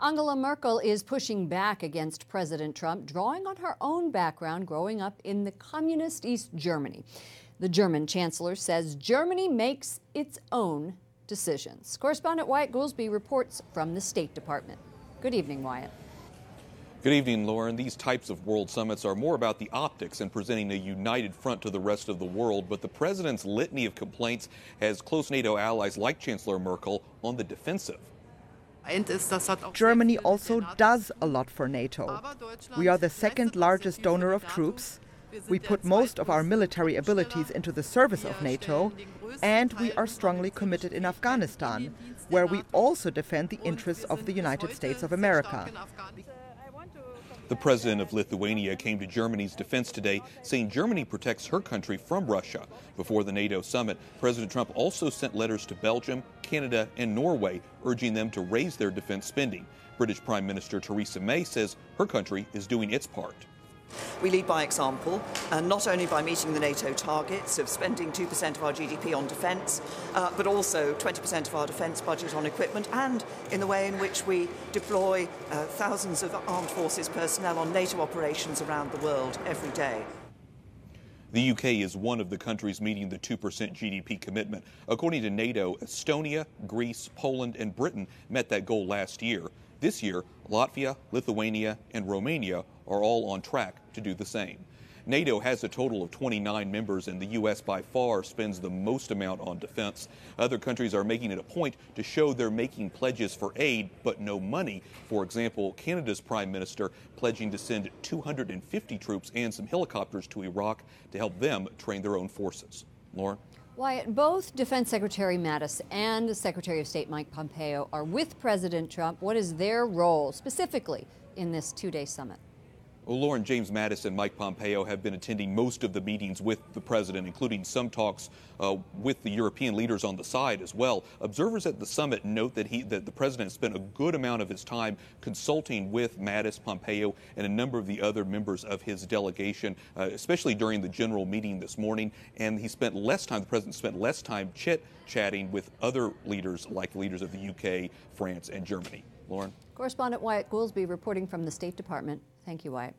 Angela Merkel is pushing back against President Trump, drawing on her own background growing up in the communist East Germany. The German chancellor says Germany makes its own decisions. Correspondent Wyatt Goolsby reports from the State Department. Good evening, Wyatt. Good evening, Lauren. These types of world summits are more about the optics and presenting a united front to the rest of the world, but the president's litany of complaints has close NATO allies like Chancellor Merkel on the defensive. Germany also does a lot for NATO. We are the second largest donor of troops. We put most of our military abilities into the service of NATO, and we are strongly committed in Afghanistan, where we also defend the interests of the United States of America. The president of Lithuania came to Germany's defense today, saying Germany protects her country from Russia. Before the NATO summit, President Trump also sent letters to Belgium, Canada, and Norway, urging them to raise their defense spending. British Prime Minister Theresa May says her country is doing its part. We lead by example, and not only by meeting the NATO targets of spending 2% of our GDP on defence, but also 20% of our defence budget on equipment, and in the way in which we deploy thousands of armed forces personnel on NATO operations around the world every day. The UK is one of the countries meeting the 2% GDP commitment. According to NATO, Estonia, Greece, Poland, and Britain met that goal last year. This year, Latvia, Lithuania, and Romania are all on track to do the same. NATO has a total of 29 members, and the U.S. by far spends the most amount on defense. Other countries are making it a point to show they're making pledges for aid, but no money. For example, Canada's Prime Minister pledging to send 250 troops and some helicopters to Iraq to help them train their own forces. Lauren? Wyatt, both Defense Secretary Mattis and Secretary of State Mike Pompeo are with President Trump. What is their role specifically in this two-day summit? Well, Lauren, James Mattis and Mike Pompeo have been attending most of the meetings with the president, including some talks with the European leaders on the side as well. Observers at the summit note that the president spent a good amount of his time consulting with Mattis, Pompeo, and a number of the other members of his delegation, especially during the general meeting this morning. And the president spent less time chit-chatting with other leaders, like leaders of the UK, France, and Germany. Lauren? Correspondent Wyatt Goolsby reporting from the State Department. Thank you, Wyatt.